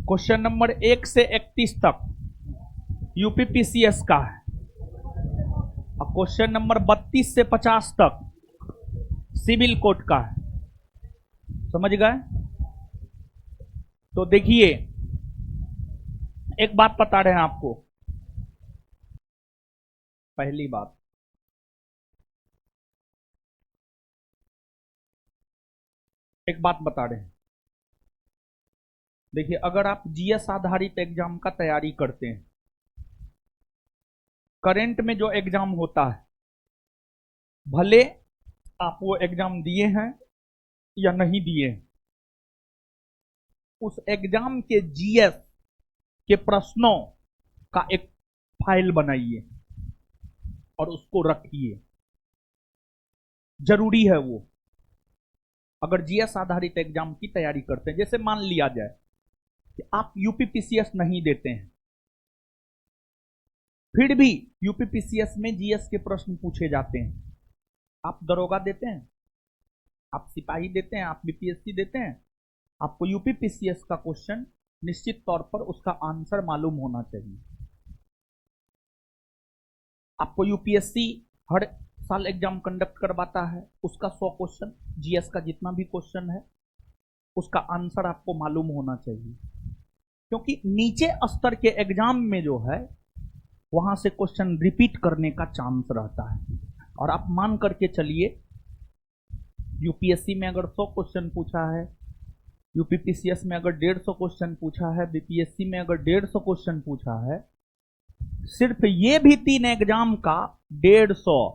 Question number 1 से 31 तक UPPCS का है और क्वेश्चन नंबर 32 से 50 तक सिविल कोड का है। समझ गए? तो देखिए, एक बात बता रहे हैं आपको। पहली बात, एक बात बता रहे हैं, देखिए, अगर आप जीएस आधारित एग्जाम का तैयारी करते हैं, करंट में जो एग्जाम होता है, भले आप वो एग्जाम दिए हैं या नहीं दिए हैं, उस एग्जाम के जीएस के प्रश्नों का एक फाइल बनाइए और उसको रखिए। जरूरी है वो, अगर जीएस आधारित एग्जाम की तैयारी करते हैं। जैसे मान लिया जाए कि आप यूपीपीसीएस नहीं देते हैं, फिर भी यूपीपीसीएस में जीएस के प्रश्न पूछे जाते हैं। आप दरोगा देते हैं, आप सिपाही देते हैं, आप बीपीएससी देते हैं, आपको यूपीपीसीएस का क्वेश्चन निश्चित तौर पर उसका आंसर मालूम होना चाहिए। आपको यूपीएससी हर साल एग्जाम कंडक्ट करवाता है, उसका 100 क्वेश्चन, जीएस का जितना भी क्वेश्चन है उसका आंसर आपको मालूम होना चाहिए, क्योंकि नीचे स्तर के एग्जाम में जो है वहां से क्वेश्चन रिपीट करने का चांस रहता है। और आप मान करके चलिए, यूपीएससी में अगर 100 क्वेश्चन पूछा है, यूपीपीसीएस में अगर 150 क्वेश्चन पूछा है, बीपीएससी में अगर 150 क्वेश्चन पूछा है, सिर्फ ये भी 3 एग्जाम का 150,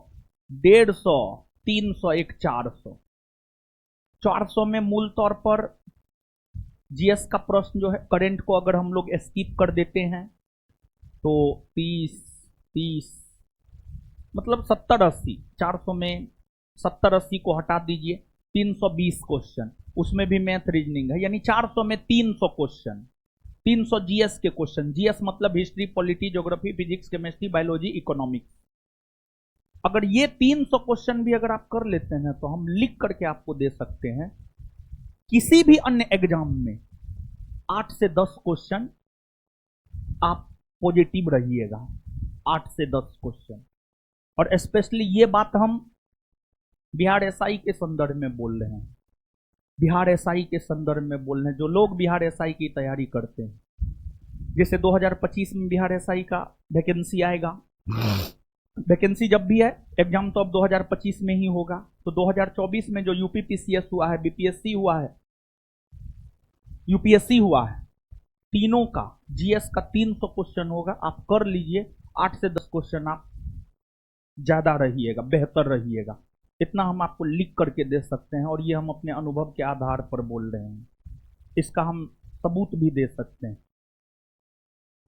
300, एक 400, 400 में मूल तौर पर जीएस का प्रश्न जो है, करंट को अगर हम लोग स्किप कर देते हैं तो 30, मतलब 70-80, 400 में 70-80 को हटा दीजिए, 320 क्वेश्चन, उसमें भी मैथ रीजनिंग है, यानी 400 में 300 क्वेश्चन, 300 जीएस के क्वेश्चन। जीएस मतलब history, polity, geography, physics, chemistry, biology, economics. अगर ये 300 क्वेश्चन भी अगर आप कर लेते हैं तो हम लिख करके आपको दे सकते हैं, किसी भी अन्य एग्जाम में 8 से 10 क्वेश्चन आप पॉजिटिव रहिएगा, 8 से 10 क्वेश्चन। और स्पेशली ये बात हम बिहार एसआई के संदर्भ में बोल रहे हैं, बिहार एसआई के संदर्भ में बोल रहे हैं, जो लोग बिहार एसआई की तैयारी करते हैं। जैसे 2025 में बिहार एसआई का वैकेंसी आएगा, वैकेंसी जब भी है, एग्जाम तो अब 2025 में ही होगा, तो 2024 में जो यूपीपीसीएस हुआ है, बीपीएससी हुआ है, यूपीएससी हुआ है, तीनों का जीएस का 300 क्वेश्चन होगा। आप कर लीजिए, 8 से 10 क्वेश्चन आप ज्यादा रहिएगा, बेहतर रहिएगा। इतना हम आपको लिख करके दे सकते हैं, और ये हम अपने अनुभव के आधार पर बोल रहे हैं, इसका हम सबूत भी दे सकते हैं।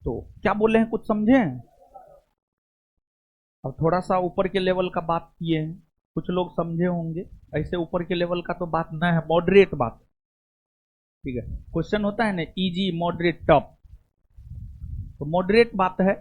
तो क्या बोले हैं, कुछ समझे? अब थोड़ा सा ऊपर के लेवल का बात किए हैं, कुछ लोग समझे होंगे। ऐसे ऊपर के लेवल का तो बात ना है, मॉडरेट बात, ठीक है। क्वेश्चन होता है ना, इजी, मॉडरेट, टफ, तो मॉडरेट बात है